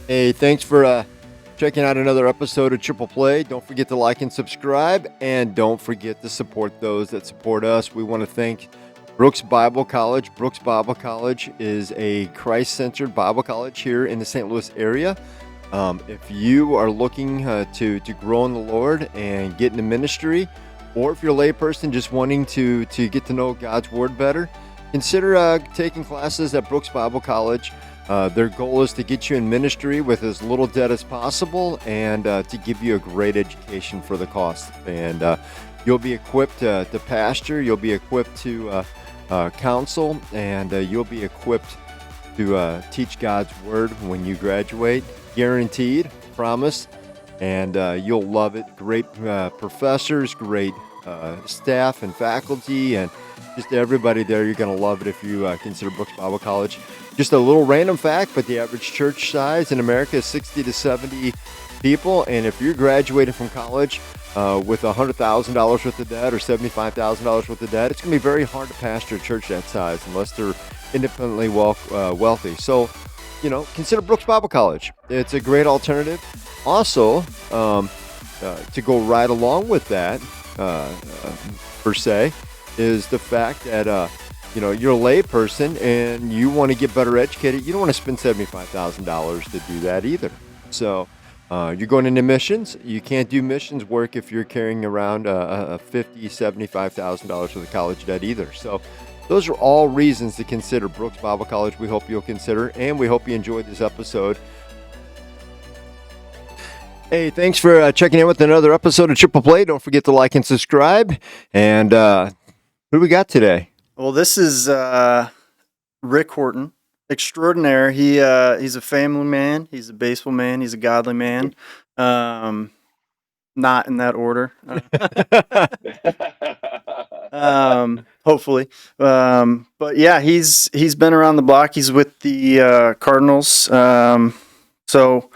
Hey, thanks for checking out another episode of Triple Play. Don't forget to like and subscribe, and don't forget to support those that support us. We want to thank Brookes Bible College. Brookes Bible College is a Christ-centered Bible college here in the St. Louis area. If you are looking to grow in the Lord and get into ministry, or if you're a layperson just wanting to get to know God's Word better, consider taking classes at Brookes Bible College. Their goal is to get you in ministry with as little debt as possible and to give you a great education for the cost. And you'll be equipped to pastor, you'll be equipped to counsel, and you'll be equipped to teach God's Word when you graduate. Guaranteed, promise, and you'll love it. Great professors, great staff and faculty, and just everybody there. You're going to love it if you consider Brookes Bible College. Just a little random fact, but the average church size in America is 60 to 70 people, and if you're graduating from college with $100,000 worth of debt or $75,000 worth of debt, it's going to be very hard to pastor a church that size unless they're independently wealthy. So, consider Brookes Bible College. It's a great alternative. Also, to go right along with that, per se, is the fact that you're a lay person and you want to get better educated. You don't want to spend $75,000 to do that either. So you're going into missions. You can't do missions work if you're carrying around a $50,000, $75,000 worth of college debt either. So those are all reasons to consider Brookes Bible College. We hope you'll consider, and we hope you enjoyed this episode. Hey, thanks for checking in with another episode of Triple Play. Don't forget to like and subscribe. And who do we got today? Well, this is Rick Horton, extraordinaire. He's a family man. He's a baseball man. He's a godly man. Not in that order. Hopefully. But yeah, he's been around the block. He's with the Cardinals. So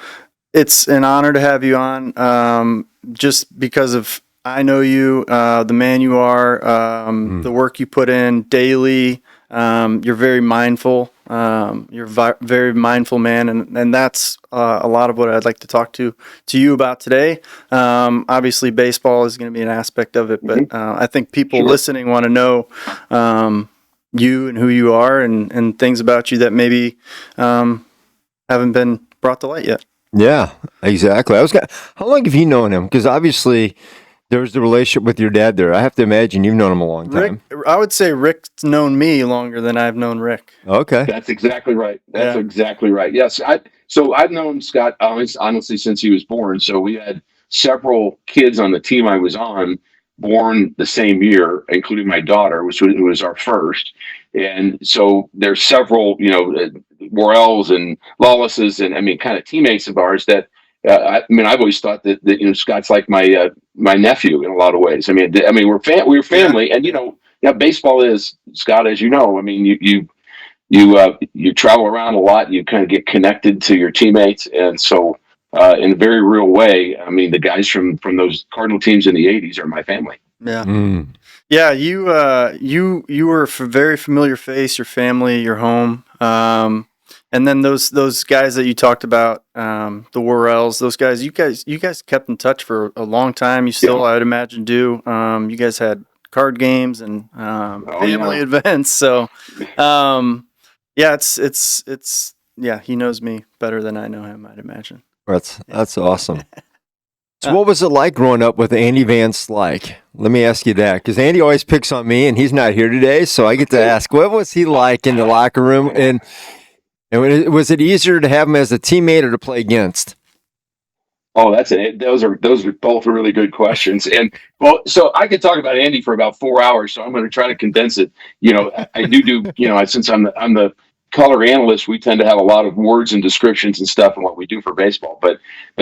it's an honor to have you on. Just because of I know you, the man you are, the work you put in daily. You're very mindful. You're very mindful man, and that's a lot of what I'd like to talk to you about today. Obviously, baseball is going to be an aspect of it, but I think people listening want to know you and who you are, and things about you that maybe haven't been brought to light yet. Yeah, exactly. How long have you known him? Because obviously there's the relationship with your dad there. I have to imagine you've known him a long time. I would say Rick's known me longer than I've known Rick. Okay. That's exactly right. Exactly right. Yes. So I've known Scott honestly since he was born. So we had several kids on the team I was on born the same year, including my daughter, who was our first. And so there's several, Worrells and Lawlesses and kind of teammates of ours that, I've always thought that Scott's like my nephew in a lot of ways. We're family, and baseball is, Scott, as you know. You travel around a lot. You kind of get connected to your teammates, and so in a very real way, the guys from those Cardinal teams in the '80s are my family. Yeah, yeah. You were a very familiar face. Your family, your home. And then those guys that you talked about, the Worrells, those guys, you guys kept in touch for a long time. You still, I would imagine, do. You guys had card games and family events. So, he knows me better than I know him, I'd imagine. That's awesome. So what was it like growing up with Andy Van Slyke? Let me ask you that, because Andy always picks on me, and he's not here today, so I get to ask, what was he like in the locker room? And was it easier to have him as a teammate or to play against? Oh, that's it. Those are both really good questions. And so I could talk about Andy for about 4 hours. So I'm going to try to condense it. I do. Since I'm the color analyst, we tend to have a lot of words and descriptions and stuff in what we do for baseball. But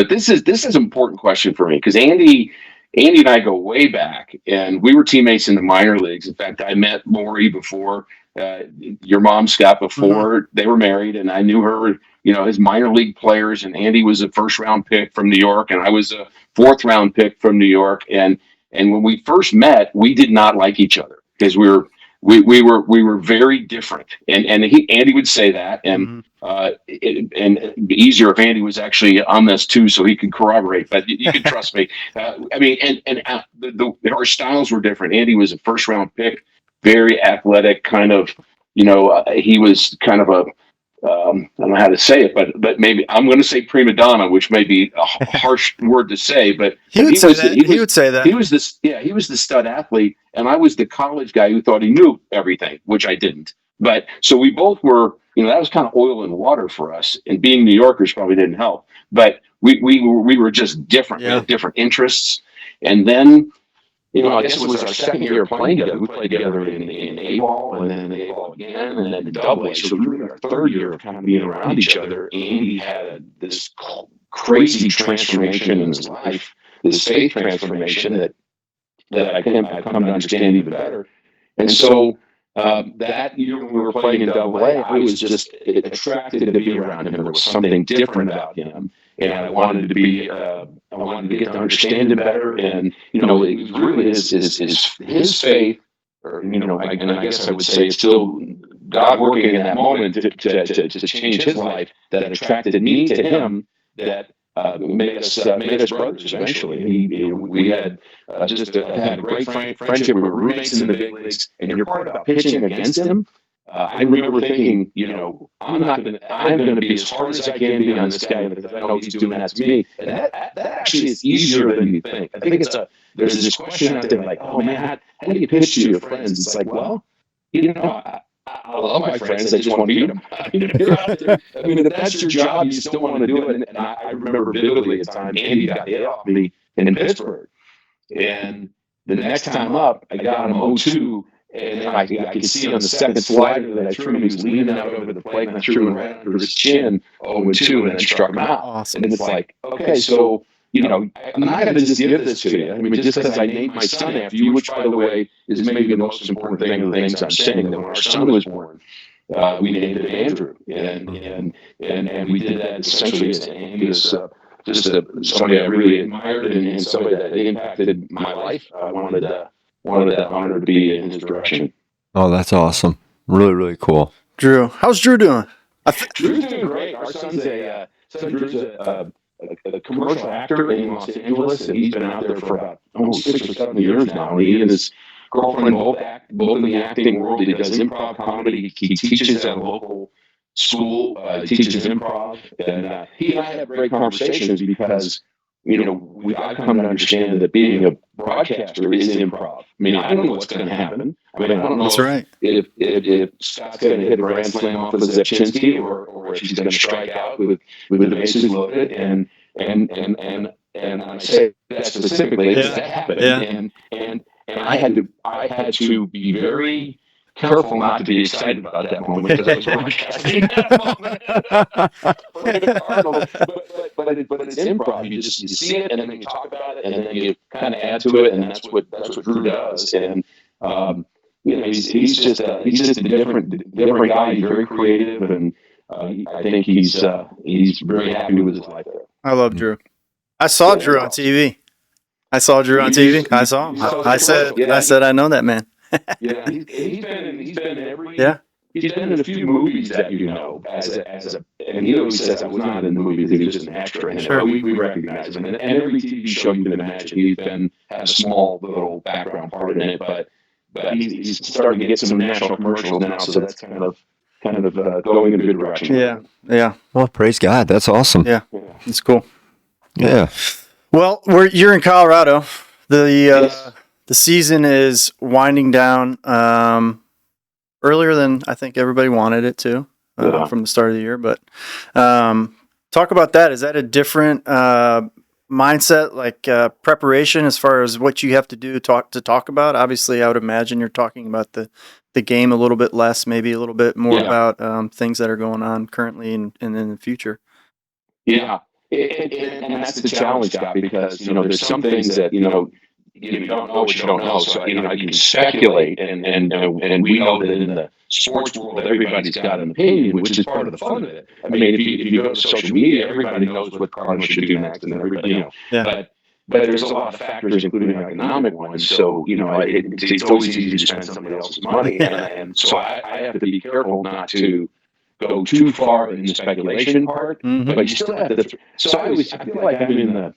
this is an important question for me because Andy and I go way back, and we were teammates in the minor leagues. In fact, I met Lori before. Your mom, Scott, before they were married, and I knew her, as minor league players, and Andy was a first-round pick from New York, and I was a fourth-round pick from New York, and when we first met, we did not like each other because we were we were very different, and Andy would say that, and and it'd be easier if Andy was actually on this too, so he could corroborate. But you can trust me. I mean, our styles were different. Andy was a first round pick, very athletic, kind of. He was kind of a I don't know how to say it, but maybe I'm going to say prima donna, which may be a harsh word to say, but he would say that. He was this, yeah, he was the stud athlete, and I was the college guy who thought he knew everything, which I didn't. But so we both were, that was kind of oil and water for us, and being New Yorkers probably didn't help. But we were just different. Yeah. We had different interests, and then. I guess it was our second year playing together. We played together in A-ball and then A-ball again and then AA. So we were in our third year of kind of being around each other. Andy had this crazy transformation in his life, this faith transformation that I come to understand even better. And so that year when we were playing in AA, I was just attracted to be around him. There was something different about him. And I wanted to get to understand him better. And, it was really his faith, or, and I guess I would say it's still God working in that moment to change his life that attracted me to him, that made us brothers eventually. We had had a great friendship. We were roommates in the big leagues. And your part about pitching against him, I remember thinking, I'm going to be as hard as I can be on this guy because I know he's doing that to me. And that actually is easier than you think. I think there's this question out there like, oh man, how do you pitch to your friends? It's like, well, I love my friends. I just want to beat them. If you're out there, if that's your job, you still want to do it. And I remember vividly a time Andy got hit off me in Pittsburgh. And the next time up, I got him 0-2. And I could see on the second slider that I threw him, he was leaning out over the plate, and I threw him right under his chin, 0-2, and then struck him out. Awesome. And it's like, okay, so, I'm not going to just give this to you. Just because I named my son after you, which, by the way, is maybe the most important thing of the things I'm saying, that when our son was born, we named it Andrew. And we did that essentially as Andy is just somebody I really admired and somebody that impacted my life. I wanted that honor to be in his direction. Oh, that's awesome. Really, really cool. Drew, how's Drew doing? Drew's doing great. Our son's Drew's a commercial actor in Los Angeles, and he's been out there for about almost 6 or 7 years now. He and his girlfriend both in the acting world. He does improv comedy. He teaches at a local school, teaches improv, and he and I have great conversations because I've come to understand that being a broadcaster is improv. I don't know what's going to happen. I don't know That's right. if Scott's going to hit a grand slam off of Zepchinski or if he's going to strike out with the bases loaded. And I say that specifically because that happened. Yeah. And I had to be very careful not to be excited about that moment because I was broadcasting that moment. But it's improv. You see it, and then you talk about it, and then you kind of add to it, and that's what Drew does. And he's just a different guy. He's very creative, and I think he's very happy with his life there. I love Drew. I saw Drew on TV. I saw him. I said I know that man. Yeah, he's been in every. Yeah, he's been in a few movies that and he always says I was not in the movies. He was just an extra in it. Sure. We recognize him, and every TV show you can imagine, he's had a small little background part in it. But he's starting to get some national commercials now, so that's kind of going in a good direction. Yeah. Well, praise God. That's awesome. Yeah, it's cool. Yeah. Well, you're in Colorado. The season is winding down earlier than I think everybody wanted it to from the start of the year. But talk about that. Is that a different mindset, like preparation as far as what you have to do to talk about? Obviously, I would imagine you're talking about the game a little bit less, maybe a little bit more about things that are going on currently and in the future. Yeah. And that's the challenge, Scott, because, there's some things that, you don't know what you don't know. So, I can speculate, and we know that in the sports world, everybody's got an opinion, which is part of the fun of it. If you go to social media, everybody knows what Cardinals should do next, and everybody, but there's a lot of factors, including economic ones. So, it's always easy to spend somebody else's money. And so I have to be careful not to go too far in the speculation part, but you still have to. So I feel like I'm in the,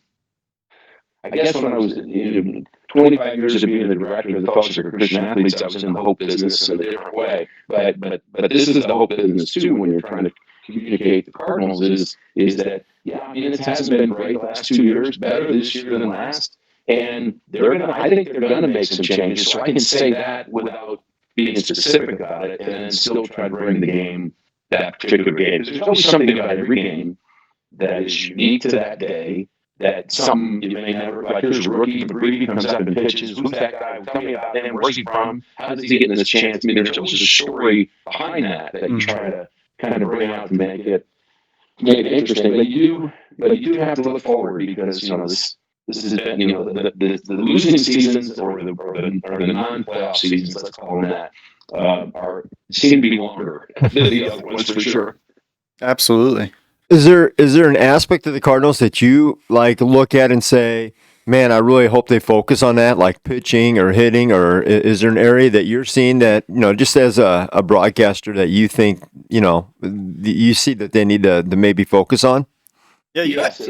I guess when I was in 25 years of being the director of the Fellowship of Christian Athletes, I was in the hope business in a different way. But this is the hope business too. When you're trying to communicate the Cardinals, is that it hasn't been great the last 2 years, better this year than last, and I think they're gonna make some changes. So I can say that without being specific about it, and still try to bring the game, that particular game. There's always something about every game that is unique to that day. That some you may never, like here's a rookie, Brady comes up and pitches. Who's that guy? Tell me about him. Where's he from? How does he get this chance? I mean, there's always a story behind that you try to kind of bring out to make it interesting. But you do have to look forward, because this has been the losing seasons or the non-playoff seasons, let's call them that, seem to be longer than the other ones for sure. Absolutely. Is there an aspect of the Cardinals that you look at and say, man, I really hope they focus on that, like pitching or hitting, or is there an area that you're seeing that, just as a broadcaster, that you think, you see that they need to maybe focus on? Yeah, yes.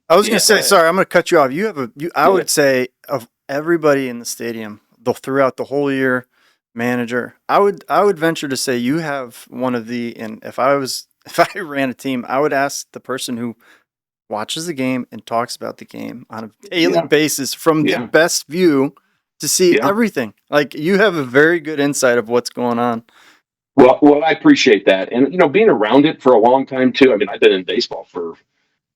I was going to say, sorry, I'm going to cut you off. I would say of everybody in the stadium, throughout the whole year, manager, I would venture to say you have one of and if I ran a team, I would ask the person who watches the game and talks about the game on a daily basis from the best view to see everything. Like, you have a very good insight of what's going on. Well, I appreciate that. And, being around it for a long time too. I mean, I've been in baseball for,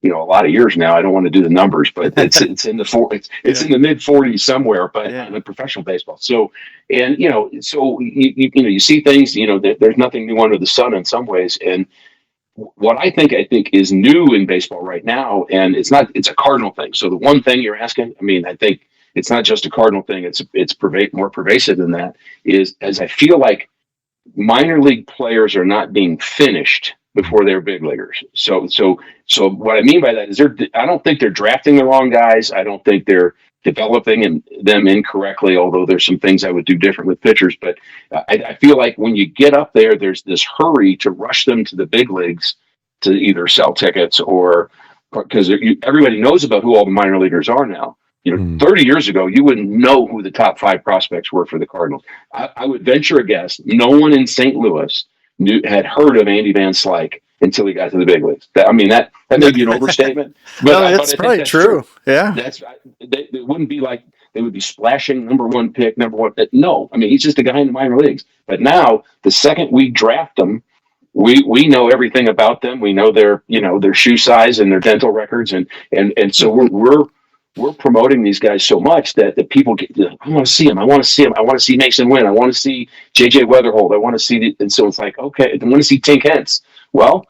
a lot of years now. I don't want to do the numbers, but it's in the in the mid 40s somewhere, but in professional baseball. So, and, so you see things, there's nothing new under the sun in some ways. And what I think is new in baseball right now, and it's a Cardinal thing. So the one thing you're asking, I think it's not just a Cardinal thing. It's more pervasive than that, is as I feel like minor league players are not being finished before they're big leaguers. So what I mean by that is I don't think they're drafting the wrong guys. I don't think they're developing them incorrectly, although there's some things I would do different with pitchers. But I feel like when you get up there, there's this hurry to rush them to the big leagues to either sell tickets or because everybody knows about who all the minor leaguers are now. 30 years ago, you wouldn't know who the top 5 prospects were for the Cardinals. I would venture a guess, no one in St. Louis had heard of Andy Van Slyke until he got to the big leagues. That may be an overstatement, but that's probably true. Yeah, they wouldn't be like they would be splashing number one pick. No, he's just a guy in the minor leagues. But now, the second we draft them, we know everything about them. We know their shoe size and their dental records, and so we're promoting these guys so much that people get. I want to see him. I want to see him. I want to see Mason Wynn. I want to see JJ Weatherhold. I want to see and so it's like, okay, I want to see Tink Hence. Well,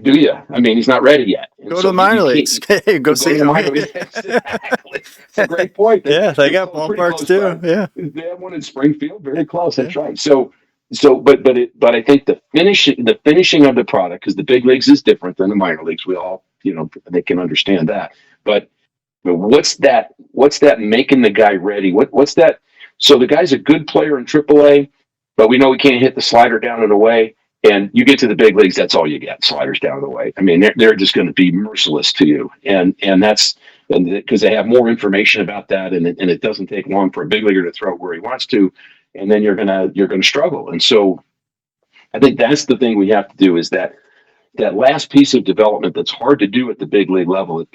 do you? He's not ready yet. Go to the minor leagues. Go see him. Exactly. That's a great point. Yeah, they got ballparks too. Yeah, they have one in Springfield, very close. That's right. But I think the finishing of the product, because the big leagues is different than the minor leagues. We all, they can understand that. But what's that making the guy ready? What's that? So the guy's a good player in AAA, but we know he can't hit the slider down and away. And you get to the big leagues, that's all you get, sliders down and away. They're just going to be merciless to you. And that's because they have more information about that, and it doesn't take long for a big leaguer to throw it where he wants to, and then you're gonna struggle. And so I think that's the thing we have to do, is that last piece of development that's hard to do at the big league level at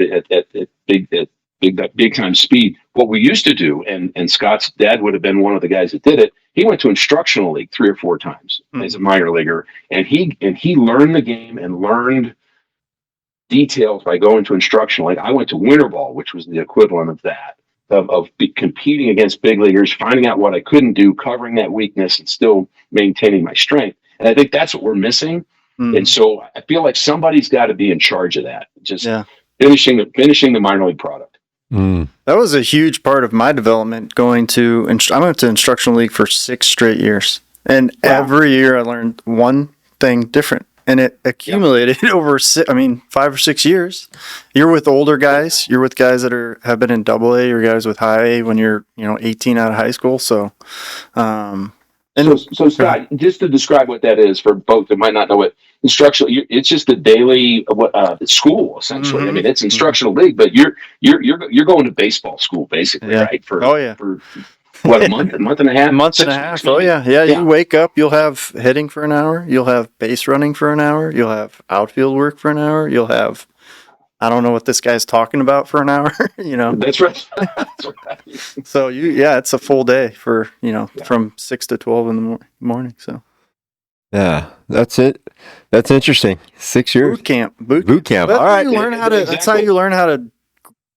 big time speed. What we used to do, and Scott's dad would have been one of the guys that did it. He went to instructional league 3 or 4 times as a minor leaguer, and he learned the game and learned details by going to instructional league. I went to winter ball, which was the equivalent of that, of competing against big leaguers, finding out what I couldn't do, covering that weakness, and still maintaining my strength. And I think that's what we're missing. And so I feel like somebody's got to be in charge of that. Just finishing the minor league product. That was a huge part of my development. I went to instructional league for 6 straight years, and every year I learned one thing different. and it accumulated over 5 or 6 years. You're with older guys. You're with guys that have been in Double A, or guys with High A when you're 18 out of high school. So, so Scott, just to describe what that is for folks that might not know it, instructional. It's just a daily school essentially. Mm-hmm. I mean, it's instructional league, but you're going to baseball school basically, right? For what, a month and a half? Month and a half. Oh yeah. You wake up, you'll have hitting for an hour, you'll have base running for an hour, you'll have outfield work for an hour, you'll have, I don't know what this guy's talking about for an hour, That's right. That's right. So it's a full day for, from 6 to 12 in the morning. So yeah, that's it. That's interesting. 6 years. Boot camp. All right. That's how you learn how to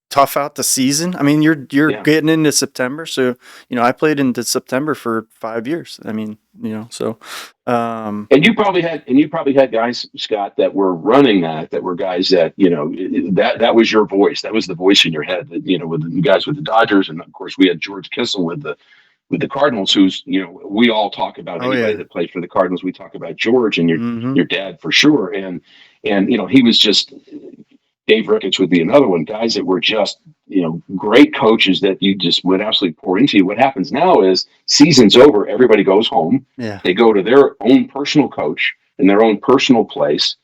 tough out the season. I mean, you're getting into September, so I played into September for 5 years. I mean, so. And you probably had guys, Scott, that were running that were guys that that was your voice. That was the voice in your head. That, with the guys with the Dodgers, and of course we had George Kissel with the Cardinals, who's we all talk about anybody that played for the Cardinals. We talk about George and your dad for sure, and he was just. Dave Ricketts would be another one. Guys that were just, great coaches that you just would absolutely pour into. What happens now is season's over. Everybody goes home. Yeah. They go to their own personal coach in their own personal place,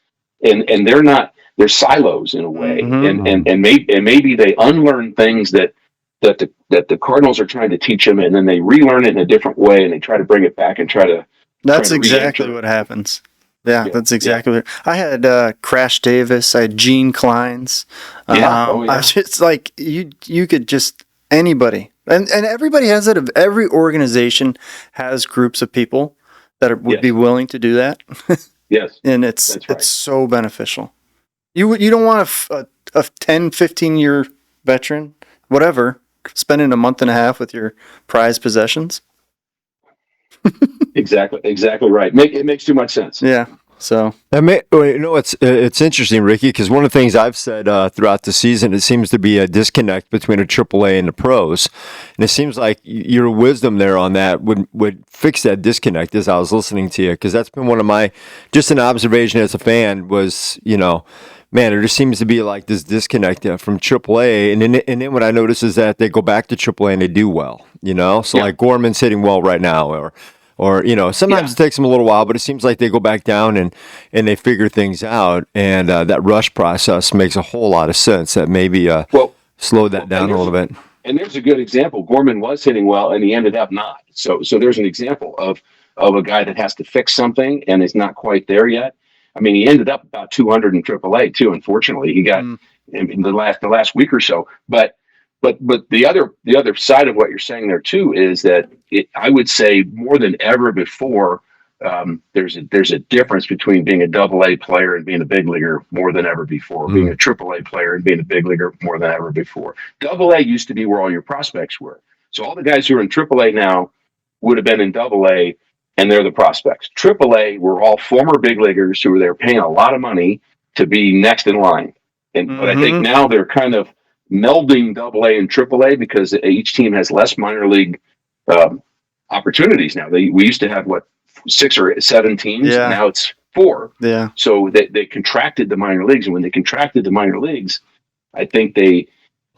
and they're silos in a way. Mm-hmm. And maybe they unlearn things that the Cardinals are trying to teach them, and then they relearn it in a different way, and they try to bring it back and try to. That's exactly what happens. Yeah, that's exactly what I had. Crash Davis, I had Gene Kleins. It's like you could just anybody, and everybody has it. Every organization has groups of people that would be willing to do that. Yes, and it's so beneficial. You don't want a 10, 15-year veteran, whatever, spending a month and a half with your prized possessions. Exactly right. It makes too much sense. Yeah. So it's interesting, Ricky, because one of the things I've said throughout the season, it seems to be a disconnect between a AAA and the pros, and it seems like your wisdom there on that would fix that disconnect. As I was listening to you, because that's been one of my just an observation as a fan was man, there just seems to be like this disconnect from AAA, and then what I notice is that they go back to AAA and they do well, So like Gorman's hitting well right now, or sometimes it takes them a little while, but it seems like they go back down and they figure things out, and that rush process makes a whole lot of sense. That maybe slow that down a little bit. And there's a good example. Gorman was hitting well, and he ended up not. So there's an example of a guy that has to fix something and is not quite there yet. I mean, he ended up about 200 in AAA too. Unfortunately, he got in the last week or so. But the other side of what you're saying there too is that I would say more than ever before, there's a difference between being a AA player and being a big leaguer more than ever before. Being a AAA player and being a big leaguer more than ever before. AA used to be where all your prospects were. So all the guys who are in AAA now would have been in AA, and they're the prospects. AAA were all former big leaguers who were there paying a lot of money to be next in line. But I think now they're kind of melding AA and AAA because each team has less minor league opportunities now. We used to have 6 or 7 teams, and now it's 4. Yeah. So they contracted the minor leagues, and when they contracted the minor leagues, I think they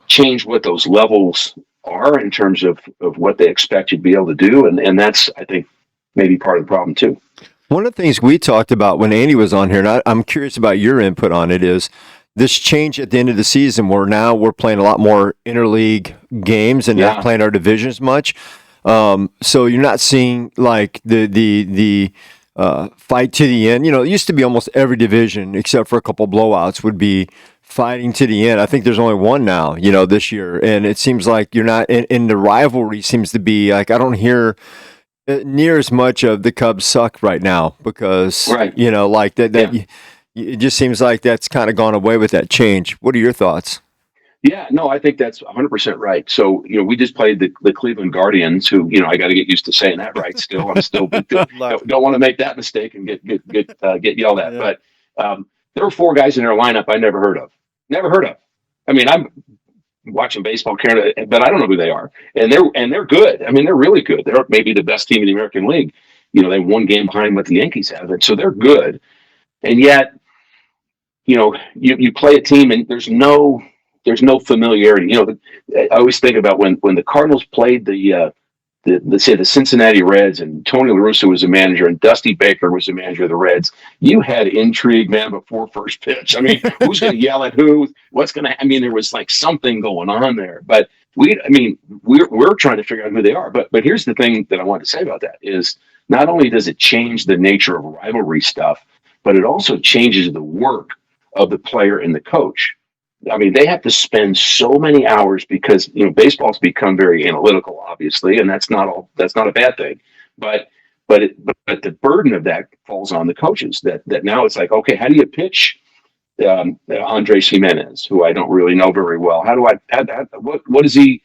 changed what those levels are in terms of what they expect you to be able to do, and that's, I think, maybe part of the problem too. One of the things we talked about when Andy was on here, and I'm curious about your input on it, is this change at the end of the season where now we're playing a lot more interleague games and not playing our divisions much. So you're not seeing like the fight to the end. It used to be almost every division except for a couple blowouts would be fighting to the end. I think there's only one now, this year. And it seems like you're not in the rivalry seems to be like, I don't hear near as much of the Cubs suck right now because, like that it just seems like that's kind of gone away with that change. What are your thoughts? Yeah, no, I think that's 100% right. So, we just played the Cleveland Guardians, who, I got to get used to saying that right still. I'm still don't want to make that mistake and get yelled at. Yeah. But there were 4 guys in their lineup I never heard of. I mean, I'm watching baseball, but I don't know who they are. And they're good. I mean, they're really good. They're maybe the best team in the American League. They have 1 game behind what the Yankees have, and so they're good. And yet, you play a team and there's no familiarity. I always think about when the Cardinals played the Cincinnati Reds, and Tony La Russa was the manager and Dusty Baker was the manager of the Reds. You had intrigue, man, before first pitch. I mean, who's going to yell at who? What's going to? I mean, there was like something going on there. But we're trying to figure out who they are. But here's the thing that I want to say about that is not only does it change the nature of rivalry stuff, but it also changes the work of the player and the coach. I mean, they have to spend so many hours because baseball's become very analytical, obviously, and that's not a bad thing. But the burden of that falls on the coaches. That now it's like, okay, how do you pitch Andres Jimenez, who I don't really know very well? What is he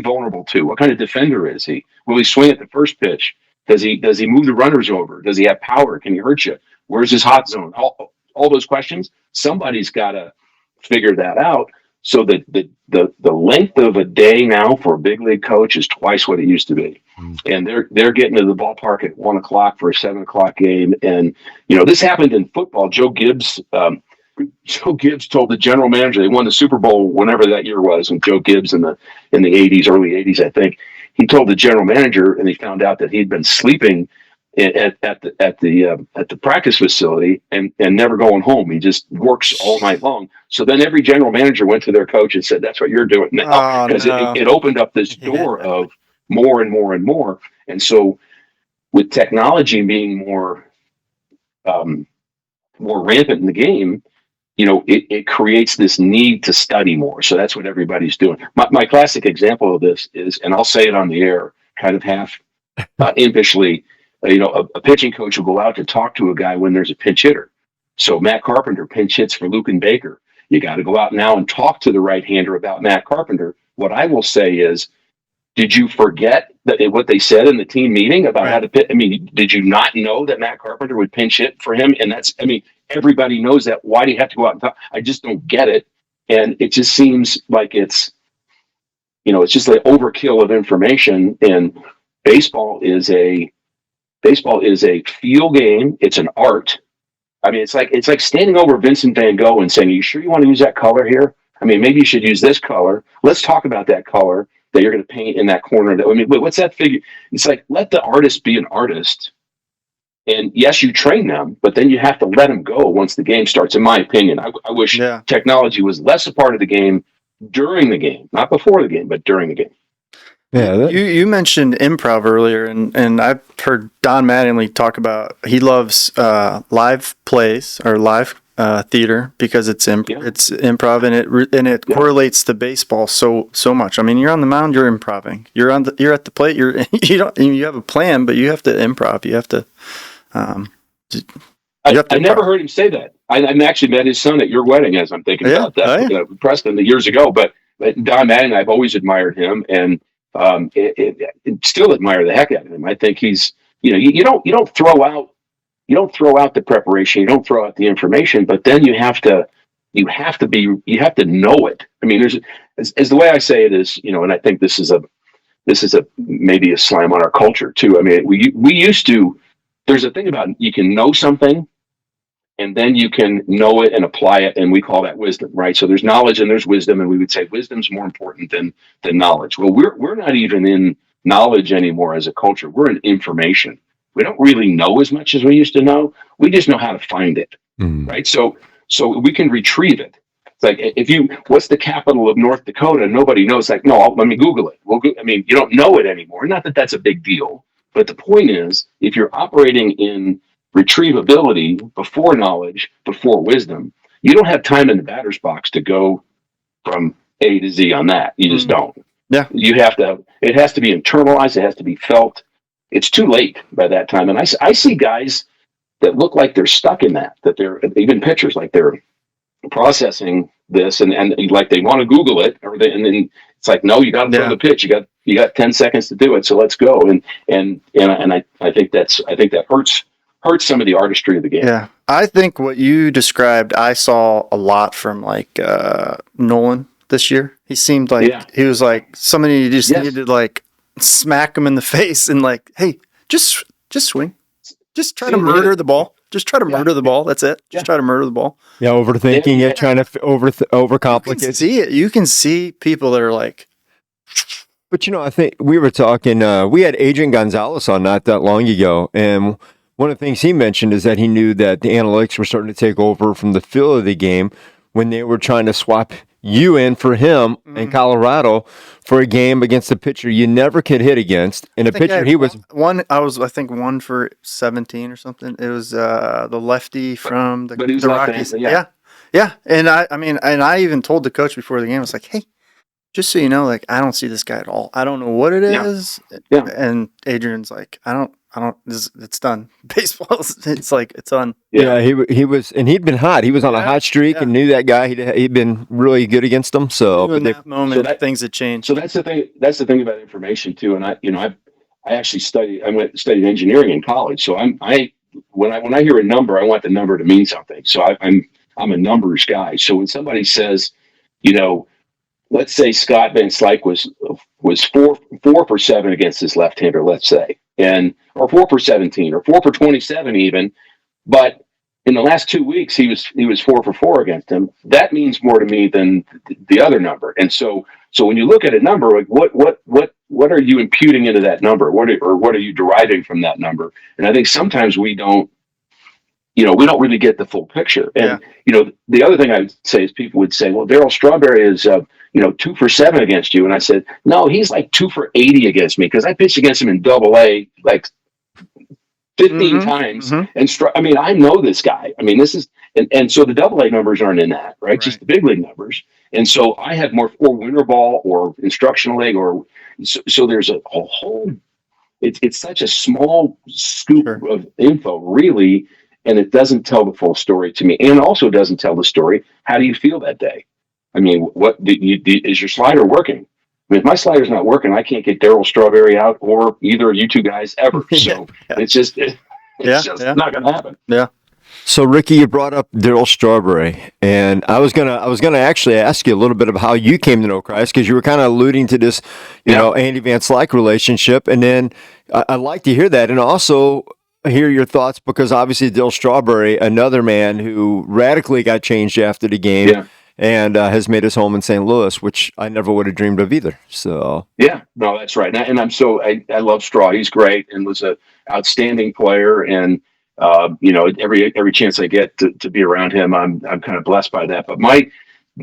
vulnerable to? What kind of defender is he? Will he swing at the first pitch? Does he move the runners over? Does he have power? Can he hurt you? Where's his hot zone? All those questions. Somebody's got to figure that out. So that the length of a day now for a big league coach is twice what it used to be, and they're getting to the ballpark at 1 o'clock for a 7 o'clock game. And this happened in football. Joe Gibbs told the general manager, they won the Super Bowl whenever that year was, and Joe Gibbs in the '80s, early '80s, I think. He told the general manager, and he found out that he'd been sleeping at the practice facility and never going home. He just works all night long. So then every general manager went to their coach and said, "That's what you're doing now," because it opened up this door of more and more and more. And so, with technology being more rampant in the game, it creates this need to study more. So that's what everybody's doing. My classic example of this is, and I'll say it on the air, kind of half impishly. A pitching coach will go out to talk to a guy when there's a pinch hitter. So Matt Carpenter pinch hits for Lucan Baker. You got to go out now and talk to the right-hander about Matt Carpenter. What I will say is, did you forget what they said in the team meeting about how to pitch? I mean, did you not know that Matt Carpenter would pinch hit for him? And everybody knows that. Why do you have to go out and talk? I just don't get it. And it just seems like it's just like overkill of information. And baseball is a field game. It's an art. I mean, it's like standing over Vincent van Gogh and saying, "Are you sure you want to use that color here? I mean, maybe you should use this color. Let's talk about that color that you're going to paint in that corner." What's that figure? It's like, let the artist be an artist. And yes, you train them, but then you have to let them go once the game starts, in my opinion. I wish technology was less a part of the game during the game, not before the game, but during the game. Yeah, you mentioned improv earlier, and I've heard Don Mattingly talk about he loves live plays or live theater because it's improv and it correlates to baseball so much. I mean, you're on the mound, you're improving. You're at the plate, you have a plan, but you have to improv. You have to. I never heard him say that. I actually met his son at your wedding, as I'm thinking about that. Preston, years ago, but Don Mattingly, I've always admired him, and still admire the heck out of him. I think he's, you don't throw out the preparation, you don't throw out the information, but then you have to know it. I mean, as the way I say it is, and I think this is maybe a slam on our culture too. I mean, we used to, there's a thing about, you can know something and then you can know it and apply it, and we call that wisdom, right? So there's knowledge and there's wisdom, and we would say wisdom's more important than knowledge. Well, we're not even in knowledge anymore as a culture. We're in information. We don't really know as much as we used to know. We just know how to find it, right? So we can retrieve it. It's like, what's the capital of North Dakota? Nobody knows. Like, no, let me Google it. You don't know it anymore. Not that that's a big deal, but the point is, if you're operating in retrievability before knowledge, before wisdom, you don't have time in the batter's box to go from A to Z on that. You just don't. Yeah. It has to be internalized. It has to be felt. It's too late by that time. And I see guys that look like they're stuck in that they're, even pitchers, like they're processing this and like they want to Google it, and then it's like, no, you got to throw the pitch. You got 10 seconds to do it. So let's go. And I think that hurts some of the artistry of the game. Yeah. I think what you described, I saw a lot from Nolan this year. He seemed like he was like somebody you just needed to like smack him in the face and like, hey, just swing. Just try to murder the ball. Just try to murder the ball. That's it. Just try to murder the ball. Yeah, overthinking it, trying to overcomplicate. You can see it. You can see people that are like. But I think we were talking. We had Adrian Gonzalez on not that long ago, and one of the things he mentioned is that he knew that the analytics were starting to take over from the feel of the game when they were trying to swap you in for him in Colorado for a game against a pitcher you never could hit against, and a pitcher he was one. I think 1 for 17 or something. It was the lefty from the Rockies. Yeah. And I even told the coach before the game, I was like, hey, just so you know, like, I don't see this guy at all. I don't know what it is. Yeah. And Adrian's like, I don't, it's done. Baseball, it's like, it's on. Yeah, he was, and he'd been hot. He was on a hot streak and knew that guy. He'd been really good against them. So, in that moment, things had changed. So that's the thing. That's the thing about information too. And I actually studied engineering in college. So when I hear a number, I want the number to mean something. So I'm a numbers guy. So when somebody says, let's say Scott Van Slyke was 4 for 7 against his left-hander, let's say, or 4 for 17, or 4 for 27 even. But in the last 2 weeks, he was 4 for 4 against him. That means more to me than the other number. And so when you look at a number, like what are you imputing into that number? What are you deriving from that number? And I think sometimes we don't really get the full picture. And the other thing I would say is people would say, well, Darryl Strawberry is 2 for 7 against you. And I said, no, he's like 2 for 80 against me, because I pitched against him in Double-A like 15 times. And I know this guy. I mean, this is, and so the Double-A numbers aren't in that, right? Just the big league numbers. And so I have more for winter ball or instructional league, or so there's a whole. It's such a small scoop of info, really. And it doesn't tell the full story to me, and also doesn't tell the story. How do you feel that day? I mean, is your slider working? I mean, if my slider's not working, I can't get Darryl Strawberry out, or either of you two guys ever. So it's just not going to happen. Yeah. So Ricky, you brought up Darryl Strawberry, and I was gonna actually ask you a little bit of how you came to know Christ, because you were kind of alluding to this, Andy Van Slyke relationship, and then I'd like to hear that, and also hear your thoughts, because obviously Darryl Strawberry, another man who radically got changed after the game, and has made his home in St. Louis, which I never would have dreamed of either. So no, that's right. And I love Straw. He's great and was an outstanding player. And every chance I get to be around him, I'm kind of blessed by that. But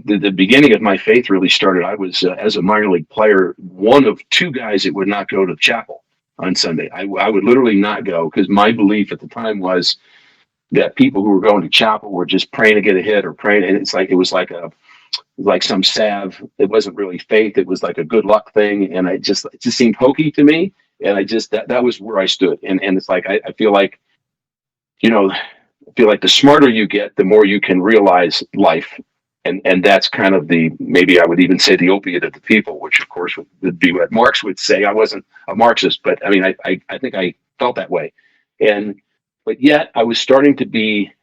the beginning of my faith really started. I was as a minor league player, one of 2 guys that would not go to chapel on Sunday. I would literally not go, because my belief at the time was that people who were going to chapel were just praying to get a hit, or praying, and it was like some salve. It wasn't really faith. It was like a good luck thing, and it just seemed hokey to me. And I just that was where I stood. And it's like I feel like the smarter you get, the more you can realize life. And that's kind of maybe I would even say the opiate of the people, which of course would be what Marx would say. I wasn't a Marxist, but I mean, I think I felt that way. But yet I was starting to be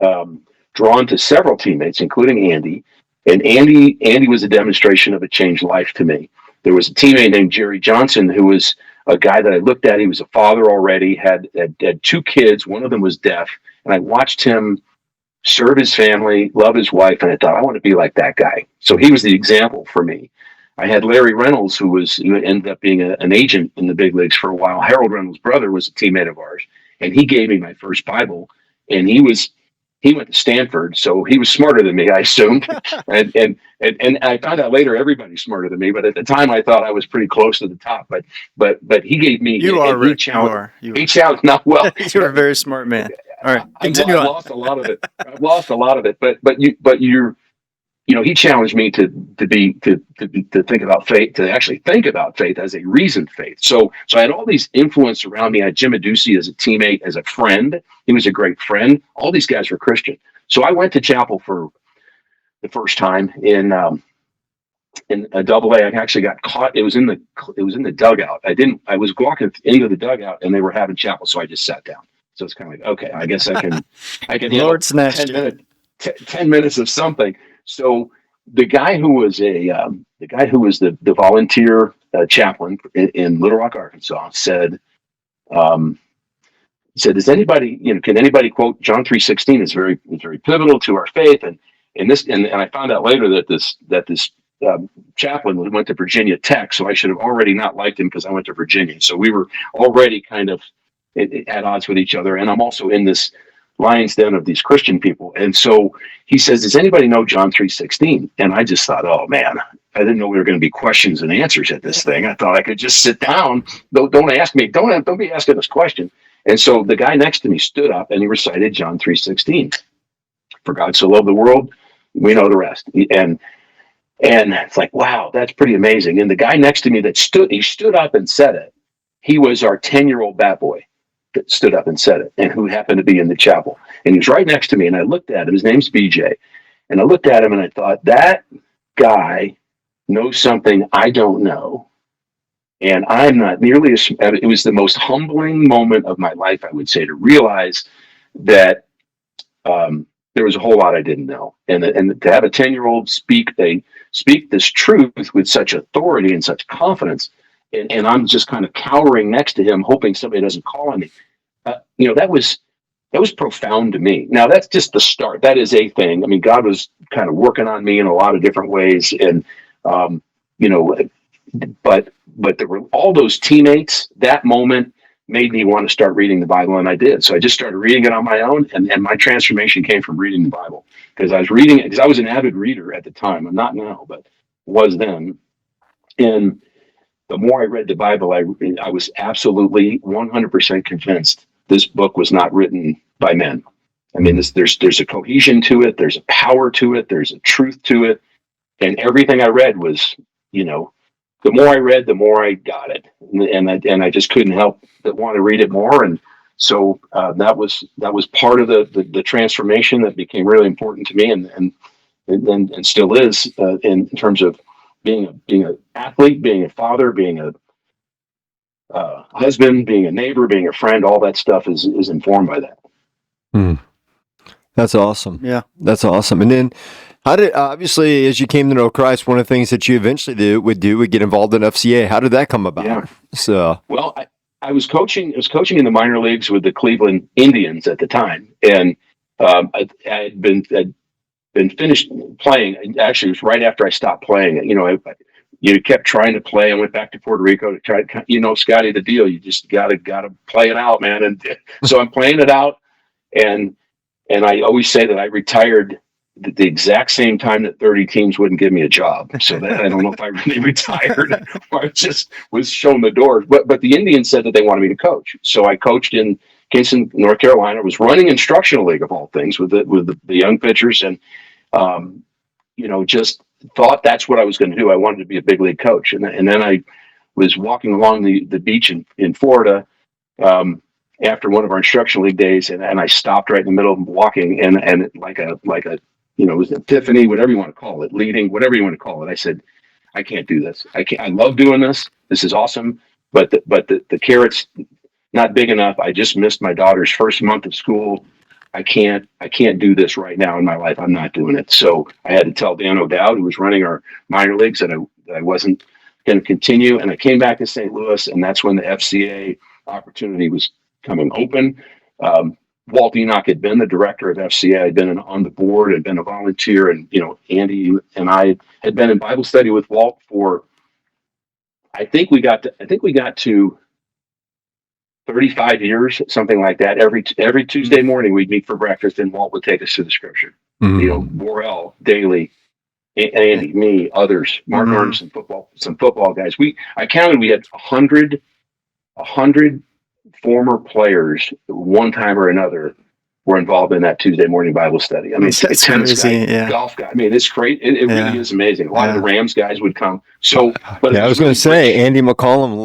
drawn to several teammates, including Andy. And Andy was a demonstration of a changed life to me. There was a teammate named Jerry Johnson, who was a guy that I looked at. He was a father already, had 2 kids. One of them was deaf. And I watched him serve his family, love his wife, and I thought, I want to be like that guy. So he was the example for me. I had Larry Reynolds, who ended up being an agent in the big leagues for a while. Harold Reynolds' brother was a teammate of ours, and he gave me my first Bible. And he went to Stanford, so he was smarter than me, I assumed. and I found out later everybody's smarter than me, but at the time I thought I was pretty close to the top. But he gave me. You are, Rick. He challenged. Not well. You're a very smart man. All right, continue on. I've lost a lot of it. But he challenged me to think about faith, to actually think about faith as a reasoned faith. So I had all these influence around me. I had Jim Adducey as a teammate, as a friend. He was a great friend. All these guys were Christian. So I went to chapel for the first time in a Double-A. I actually got caught. It was in the dugout. I was walking into the dugout, and they were having chapel, so I just sat down. So it's kind of like, okay, I guess I can Lord snatched 10 minutes of something. So the guy who was the volunteer chaplain in Little Rock, Arkansas, said, he said, does anybody, can anybody quote John 3:16? It's very pivotal to our faith. And I found out later that this chaplain went to Virginia Tech, so I should have already not liked him because I went to Virginia. So we were already kind of at odds with each other. And I'm also in this lion's den of these Christian people. And so he says, does anybody know John 3:16? And I just thought, oh man, I didn't know we were going to be questions and answers at this thing. I thought I could just sit down. Don't ask me. Don't be asking this question. And so the guy next to me stood up and he recited John 3:16. For God so loved the world, we know the rest. And it's like, wow, that's pretty amazing. And the guy next to me he stood up and said it. He was our 10-year-old bat boy that stood up and said it, and who happened to be in the chapel. And he was right next to me, and I looked at him. His name's BJ. And I looked at him and I thought, that guy knows something I don't know. And I'm not nearly as, it was the most humbling moment of my life, I would say, to realize that there was a whole lot I didn't know. And to have a 10-year-old speak this truth with such authority and such confidence, and I'm just kind of cowering next to him, hoping somebody doesn't call on me. That was profound to me. Now that's just the start. That is a thing. I mean, God was kind of working on me in a lot of different ways, and but there were all those teammates. That moment made me want to start reading the Bible, and I did. So I just started reading it on my own, and my transformation came from reading the Bible, because I was reading it because I was an avid reader at the time. I'm not now, but was then. And the more I read the Bible, I was absolutely 100% convinced this book was not written by men. I mean, there's a cohesion to it, there's a power to it, there's a truth to it, and everything I read was, the more I read, the more I got it, and I just couldn't help but want to read it more. And so that was part of the transformation that became really important to me, and still is in terms of being an athlete, being a father, being a husband, being a neighbor, being a friend. All that stuff is informed by that. That's awesome. Yeah, that's awesome. And then, how did, obviously, as you came to know Christ, one of the things that you eventually would get involved in FCA. How did that come about? Yeah. So, well, I was coaching in the minor leagues with the Cleveland Indians at the time, and I had been finished playing. Actually, it was right after I stopped playing. You kept trying to play. I went back to Puerto Rico to try. Scotty, the deal. You just gotta play it out, man. And so I'm playing it out, and I always say that I retired at the exact same time that 30 teams wouldn't give me a job. So that I don't know if I really retired or I just was shown the doors. But the Indians said that they wanted me to coach. So I coached in Kinston, North Carolina. Was running instructional league of all things with the young pitchers, and just thought that's what I was going to do. I wanted to be a big league coach. And then I was walking along the beach in Florida after one of our instructional league days, and I stopped right in the middle of walking, and like a it was an epiphany, whatever you want to call it, leading, whatever you want to call it. I said, I can't do this. I love doing this. This is awesome, but the carrot's not big enough. I just missed my daughter's first month of school. I can't do this right now in my life. I'm not doing it. So I had to tell Dan O'Dowd, who was running our minor leagues, that I wasn't going to continue. And I came back to St. Louis, and that's when the FCA opportunity was coming open. Walt Enoch had been the director of FCA. I'd been on the board, had been a volunteer, and Andy and I had been in Bible study with Walt for, I think we got to 35 years, something like that. Every Tuesday morning we'd meet for breakfast, and Walt would take us to the scripture. Morrell, Daly, Andy, me, others, Mark Arns, some football guys. I counted, we had 100 former players, one time or another, were involved in that Tuesday morning Bible study. I mean, That's tennis crazy, guy, golf guy. I mean, it's great. It really is amazing. A lot of the Rams guys would come. So, but I was going to say, Andy McCollum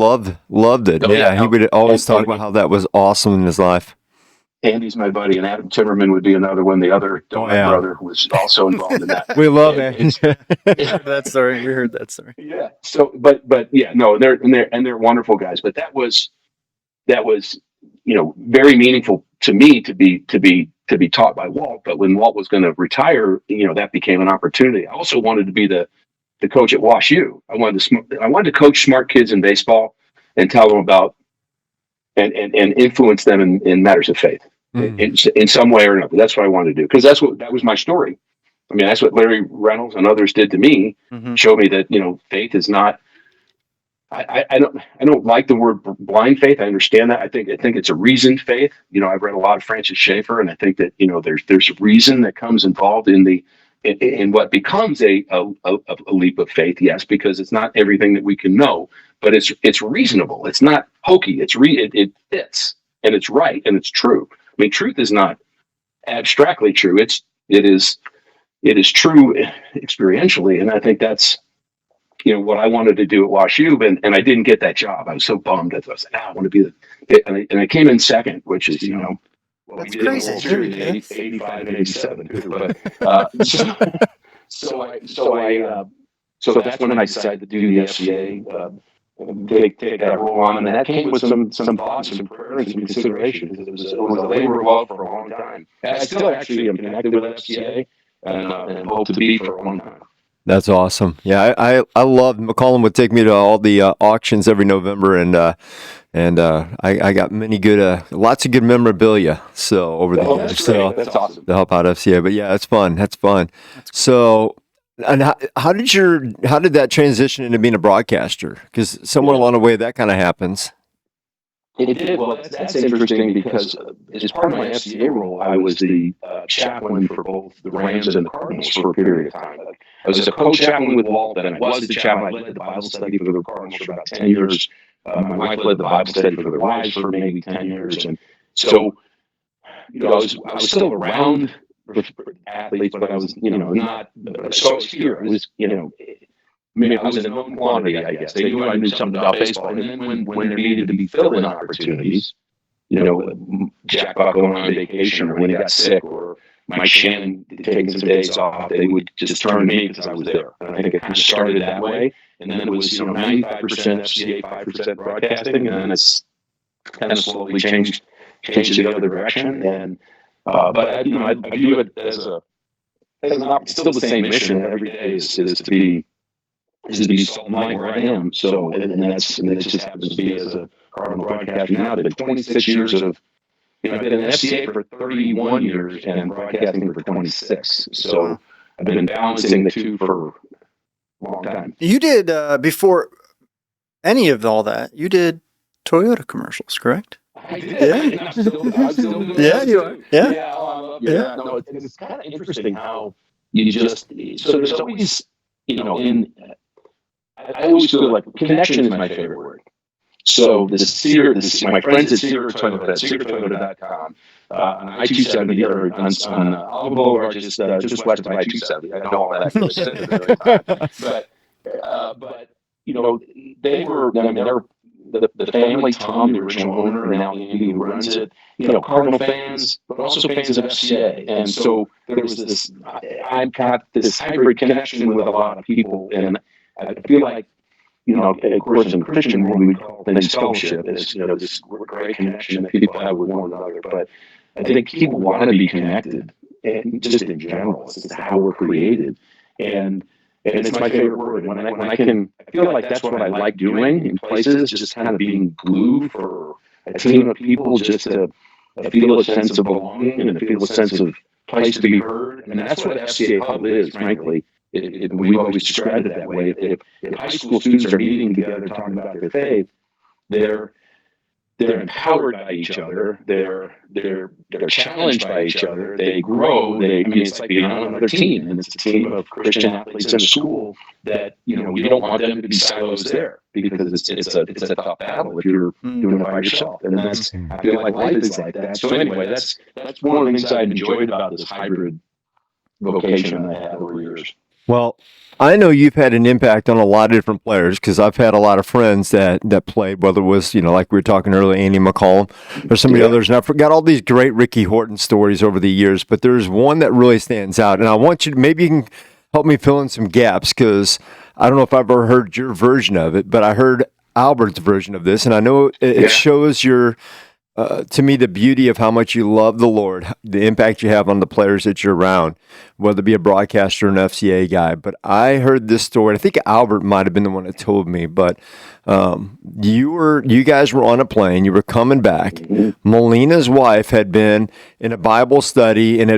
loved it. Oh, he would always talk about how that was awesome in his life. Andy's my buddy, and Adam Timmerman would be another one. The other brother was also involved in that. We love it. That story. We heard that story. Yeah. So, but yeah, no, they're wonderful guys. But that was very meaningful to me to be taught by Walt. But when Walt was going to retire, that became an opportunity. I also wanted to be the coach at Wash U. I wanted to coach smart kids in baseball and tell them about and influence them in matters of faith in some way or another. That's what I wanted to do, because that was my story. I mean, that's what Larry Reynolds and others did to me. Showed me that, faith is not. I don't like the word blind faith. I understand that. I think it's a reasoned faith. I've read a lot of Francis Schaeffer, and I think that there's reason that comes involved in what becomes a leap of faith. Yes, because it's not everything that we can know, but it's reasonable. It's not hokey. It fits, and it's right, and it's true. I mean, truth is not abstractly true. It is true experientially, and I think that's what I wanted to do at Wash U, and I didn't get that job. I was so bummed. I was like, I want to be and I came in second, which is that's crazy. 85 and 87 too. But so that's when I decided to do the FCA. Take that role on, and that came with some thoughts, some prayer, and some consideration, because it was a labor of love for a long time. And I still actually am connected with FCA, and hope to be for a long time. That's awesome. Yeah, I love McCollum would take me to all the auctions every November, and I got lots of good memorabilia. So over the years, that's awesome to help out FCA. But yeah, it's fun. That's fun. So, and how did that transition into being a broadcaster? Because somewhere along the way that kind of happens. It did. Well, that's interesting, because as part of my FCA role, I was the chaplain for both the Rams and the Cardinals for a period of time. I was a co-chaplain with Walt, and I was the chaplain. I led the Bible study for the Cardinals for about 10 years. My wife led the Bible study for their wives for maybe 10 years. And so, I was still around with athletes, but I was, not so here. I was, I was a known quantity, I guess. They knew I knew something about baseball. And then when there needed to be fill-in opportunities, Jack Buck going on vacation, or when he got sick, or Mike Shannon taking some days off, they would just turn to me because I was there. And I think it kind of started that way. And then it was, 95% FCA, 5% broadcasting, and then it's kind of slowly changed the other direction. And but I view it as still the same mission every day is to be salt and light where I am. So, and it just happens to be as a Cardinal broadcaster now. I've been 26 years of, I've been in FCA for 31 years and broadcasting for 26. So I've been balancing the two for a long time. You did, before any of all that, you did Toyota commercials, correct? I did. Yeah. I'm still doing that you are. Yeah. Yeah. No, it's kind of interesting how you just, so there's always, I always feel like connection is my favorite word. So my friends at SeagerToyota.com, on I-270, or on Olive Boulevard, just west of I-270. I know all that. But they were, they're the family, Tom, the original owner, and now Andy, who runs it, Cardinal fans, but also fans of FCA. And so there was this, I've got this hybrid connection with a lot of people, and I feel like, of course, in the Christian world, we call things fellowship, is, this great connection that people have with one another. But I think people want to be connected, and just in general, it's how we're created. And it's my favorite word. When I feel like that's what I like doing in places, just kind of being glue for a team of people, just to feel a sense of belonging and to feel a sense of place to be heard. And that's what FCA Hub is, frankly. We've always described it that way. If high school students are meeting together talking about their faith, they're empowered by each other. They're challenged by each other. They grow. It's like being on another team, and it's a team of Christian athletes in a school that you don't want them to be silos there, because it's a tough battle if you're doing it by yourself. And I feel like life is like that. So anyway, that's one of the things I enjoyed about this hybrid vocation I had over years. Well, I know you've had an impact on a lot of different players, because I've had a lot of friends that played, whether it was, like we were talking earlier, Andy McCollum or some of the others. And I forgot all these great Ricky Horton stories over the years, but there's one that really stands out. And I want you to, maybe you can help me fill in some gaps, because I don't know if I've ever heard your version of it, but I heard Albert's version of this. And I know it shows your to me, the beauty of how much you love the Lord, the impact you have on the players that you're around, whether it be a broadcaster or an FCA guy. But I heard this story. I think Albert might have been the one that told me. But you guys were on a plane. You were coming back. Melina's wife had been in a Bible study and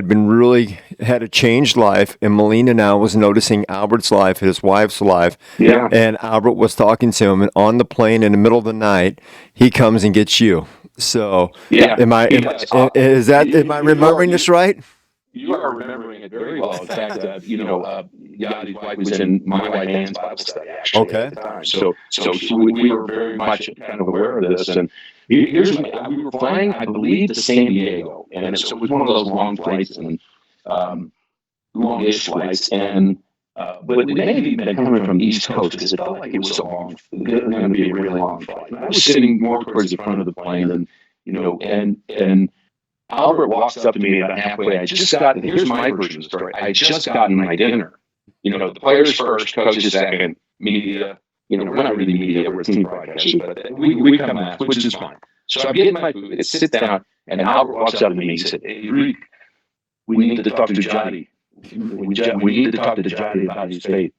had a changed life. And Melina now was noticing Albert's life, his wife's life. Yeah. And Albert was talking to him. And on the plane in the middle of the night, he comes and gets you. So, Yeah. am I remembering this right? You are remembering it very well. In fact, Yadi's wife was in my wife Ann's Bible study actually Okay. at the time. So we were very much kind of aware of this. And we were flying, I believe, to San Diego, and so it was one of those long flights and longish flights. And but it may have even been coming from the East Coast because it felt like it was so long. It was going to be a really long flight. I was sitting more towards the front of the plane, and Albert walks up to me about halfway. Here's my version of the story. I had just gotten my dinner. The players first, coaches second, media. We're not really media, we're team broadcasters, but we come last, which is fine. So I'm getting my food, I sit down, and Albert walks up to me. He said, "Hey, Rick, we need to talk to Jadi. We need to talk to Jadi about his faith."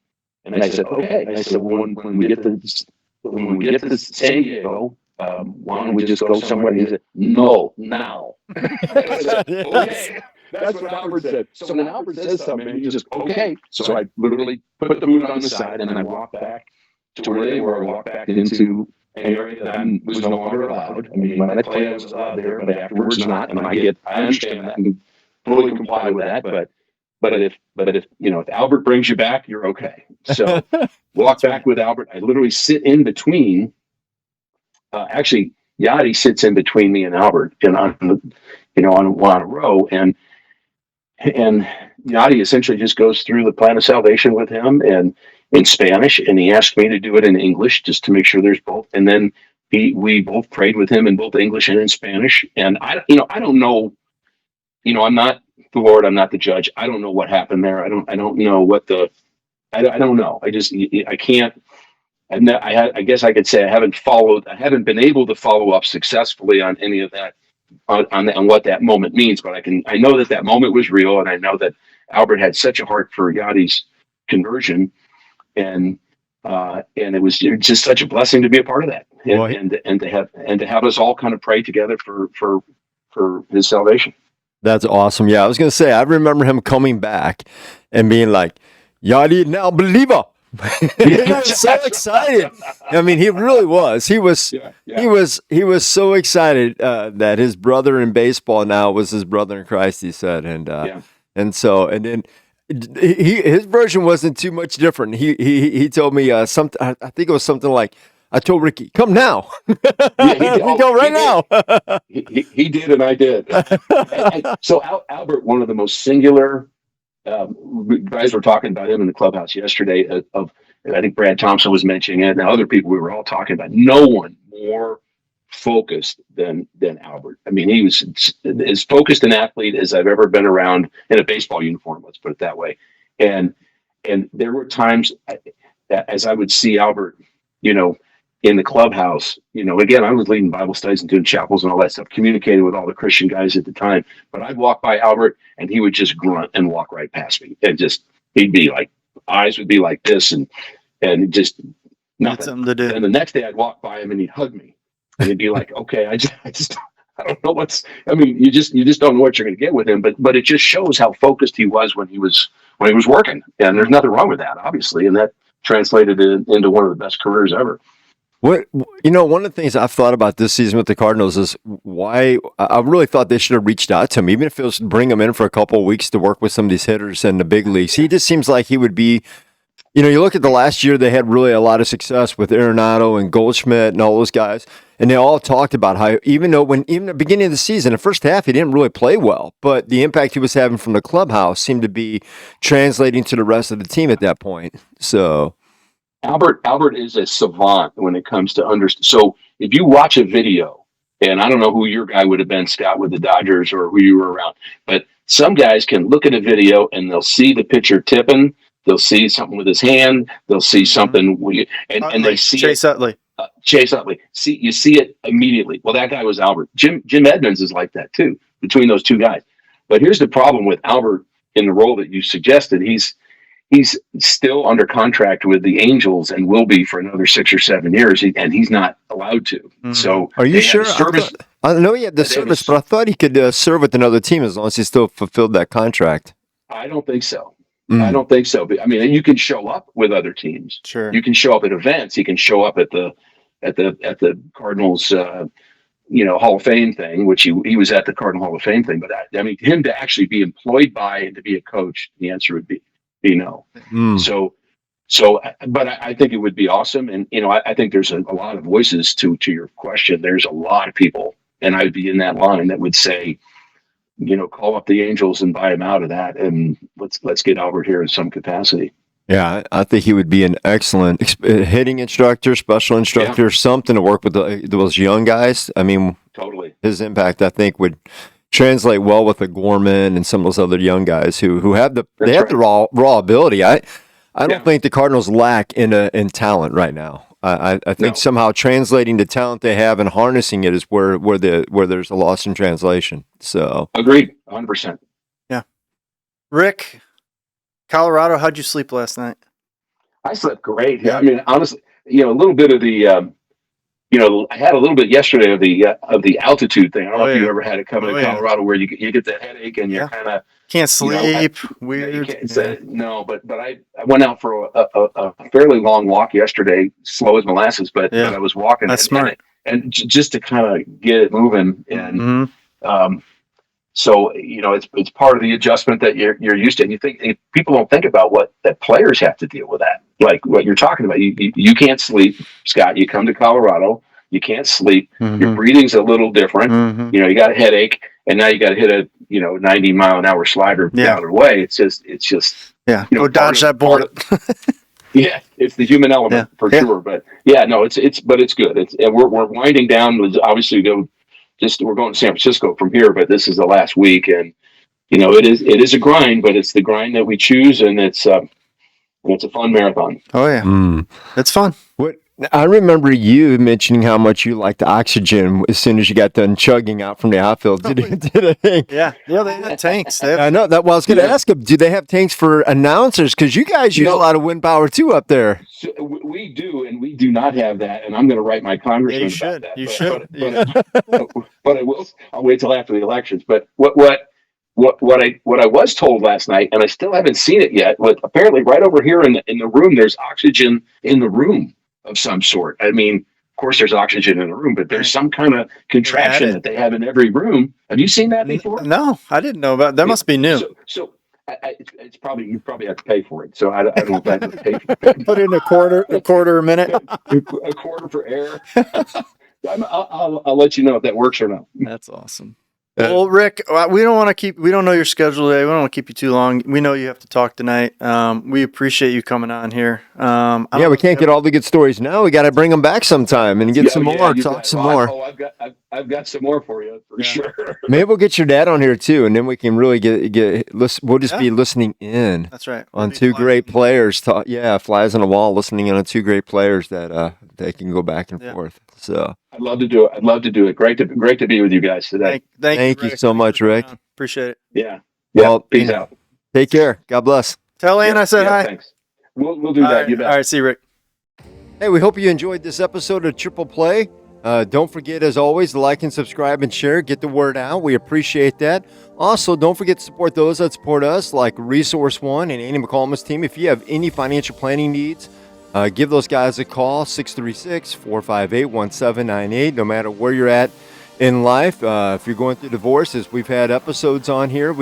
And I said, "Okay." I said, "When we get to San Diego, why don't we just go somewhere?" And he said, "No, now." I said, "Okay." That's what Albert said. So when Albert says something, he just, "Okay." So I literally put the food on the side and I walked back to where they were. I walked back into an area that I was no longer allowed. I mean, when I played, I was allowed there, but afterwards not. And I understand that and fully comply with that. But if Albert brings you back, you're okay. So walk back with Albert. I literally sit in between. Actually, Yadi sits in between me and Albert, and on a row, and Yadi essentially just goes through the plan of salvation with him and in Spanish, and he asked me to do it in English just to make sure there's both. And then we both prayed with him in both English and in Spanish. And I don't know. I'm not the Lord. I'm not the judge. I don't know what happened there. I don't know what I don't know. I can't. I guess I could say I haven't been able to follow up successfully on any of that, on what that moment means. But I know that moment was real, and I know that Albert had such a heart for Yadi's conversion, and it was just such a blessing to be a part of that, and to have us all kind of pray together for his salvation. That's awesome. Yeah, I was going to say, I remember him coming back and being like, "Yadi, now believer." He was so excited. I mean, he really was. He was so excited that his brother in baseball now was his brother in Christ, he said. And then his version wasn't too much different. He told me something. I think it was something like, "I told Ricky, come now." Yeah, we go right now. He did, and I did. So Albert, one of the most singular guys were talking about him in the clubhouse yesterday. I think Brad Thompson was mentioning it. Now other people we were all talking about. No one more focused than Albert. I mean, he was as focused an athlete as I've ever been around in a baseball uniform. Let's put it that way. And there were times as I would see Albert, in the clubhouse, again, I was leading Bible studies and doing chapels and all that stuff, communicating with all the Christian guys at the time. But I'd walk by Albert and he would just grunt and walk right past me. And he'd be like, eyes would be like this and just nothing. Something to do. And the next day I'd walk by him and he'd hug me. And he'd be like, "Okay, I don't know you just don't know what you're going to get with him. But it just shows how focused he was when he was working. And there's nothing wrong with that, obviously. And that translated into one of the best careers ever. One of the things I've thought about this season with the Cardinals is why I really thought they should have reached out to him, even if it was bring him in for a couple of weeks to work with some of these hitters in the big leagues. He just seems like he would be, you look at the last year, they had really a lot of success with Arenado and Goldschmidt and all those guys. And they all talked about how even at the beginning of the season, the first half, he didn't really play well, but the impact he was having from the clubhouse seemed to be translating to the rest of the team at that point. So Albert is a savant when it comes to understand. So if you watch a video, and I don't know who your guy would have been, Scott, with the Dodgers, or who you were around, but some guys can look at a video and they'll see the pitcher tipping, they'll see something with his hand, they'll see something, and they see Chase Utley. Chase Utley. You see it immediately. Well, that guy was Albert. Jim Edmonds is like that too, between those two guys. But here's the problem with Albert in the role that you suggested. He's still under contract with the Angels and will be for another 6 or 7 years, and he's not allowed to. Mhm. So Are you sure? Service. I know he had the service, but I thought he could serve with another team as long as he still fulfilled that contract. I don't think so. Mm. I don't think so. But I mean, you can show up with other teams. Sure. You can show up at events. You can show up at the Cardinals, Hall of Fame thing, which he was at the Cardinal Hall of Fame thing. But I mean, him to actually be employed by and to be a coach, the answer would be no. Mm. But I think it would be awesome. And, I think there's a lot of voices to your question. There's a lot of people, and I'd be in that line that would say, call up the Angels and buy him out of that. And let's get Albert here in some capacity. Yeah, I think he would be an excellent hitting instructor, special instructor, something to work with those young guys. I mean, totally. His impact, I think, would translate well with the Gorman and some of those other young guys who have the raw ability. I don't think the Cardinals lack in talent right now. I think somehow translating the talent they have and harnessing it is where there's a loss in translation. So agreed, 100%. Yeah, Rick, Colorado, how'd you sleep last night? I slept great. Yeah. I mean, honestly, a little bit of the, I had a little bit yesterday of the altitude thing. I don't know if you ever had it coming to Colorado where you get that headache and you're kind of can't sleep. Weird. No, but I went out for a fairly long walk yesterday, slow as molasses, but I was walking. That's smart. And just to kind of get it moving. And so, it's part of the adjustment that you're used to. And you think people don't think about what that players have to deal with that. Like what you're talking about. You can't sleep, Scott. You come to Colorado, you can't sleep. Your breathing's a little different. You got a headache, and now you got to hit a 90-mile-an-hour slider down the way. It's just go dodge that bullet. Yeah, it's the human element for sure. But it's good. And we're winding down. Obviously, we're going to San Francisco from here, but this is the last week, and it is a grind, but it's the grind that we choose, and it's a fun marathon. Oh yeah, it's fun. I remember you mentioning how much you liked the oxygen as soon as you got done chugging out from the outfield. Yeah, they had tanks. I know that. Well, I was going to ask them, do they have tanks for announcers? Because you guys use a lot of wind power too up there. So we do, and we do not have that. And I'm going to write my congressman about that. You should. But I will. I'll wait till after the elections. But what I was told last night, and I still haven't seen it yet, but apparently right over here in the room, there's oxygen in the room of some sort. I mean, of course, there's oxygen in the room, but there's some kind of contraption that they have in every room. Have you seen that before? No, I didn't know about. That must be new. So it's probably you probably have to pay for it. So I don't know if I have to pay for it. Put in a quarter a minute, a quarter for air. I'll let you know if that works or not. That's awesome. Well, Rick, we don't know your schedule today. We don't want to keep you too long. We know you have to talk tonight. We appreciate you coming on here. We can't get all the good stories now. We got to bring them back sometime and get some more, talk some more. Oh, I've got some more for you for sure. Maybe we'll get your dad on here too, and then we can really we'll just be listening in. That's right. On two great players. Flies on the wall, listening in on two great players that they can go back and forth. So I'd love to do it. Great to be with you guys today. Thank you so much, Rick. Appreciate it. Yeah. Well, peace out. Take care. God bless. Tell Ann I said hi. Thanks. We'll do that. You bet. All right. See you, Rick. Hey, we hope you enjoyed this episode of Triple Play. Don't forget, as always, to like and subscribe and share. Get the word out. We appreciate that. Also, don't forget to support those that support us, like Resource One and Andy McCallum's team. If you have any financial planning needs, give those guys a call, 636-458-1798, no matter where you're at in life. If you're going through divorces, we've had episodes on here.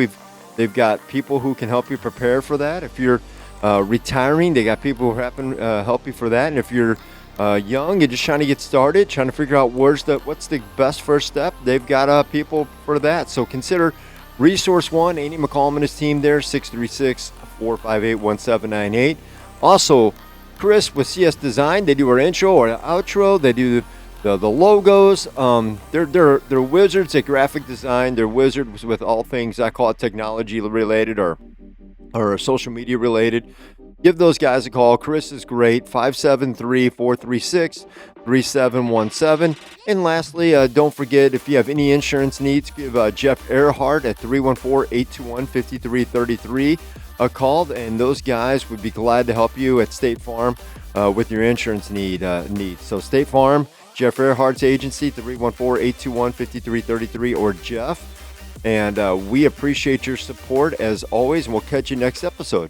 They've got people who can help you prepare for that. If you're retiring, they got people who happen help you for that. And if you're young and just trying to get started, trying to figure out what's the best first step, they've got people for that. So consider Resource One, Andy McCallum and his team there, 636-458-1798. Also, Chris with CS Design, they do our intro or outro. They do the logos. They're wizards at graphic design. They're wizards with all things, I call it technology related or social media related. Give those guys a call. Chris is great, 573-436-3717. And lastly, don't forget, if you have any insurance needs, give Jeff Earhart at 314-821-5333 a call, and those guys would be glad to help you at State Farm with your insurance needs. So State Farm, Jeff Earhart's agency, 314-821-5333, or Jeff. And we appreciate your support as always, and we'll catch you next episode.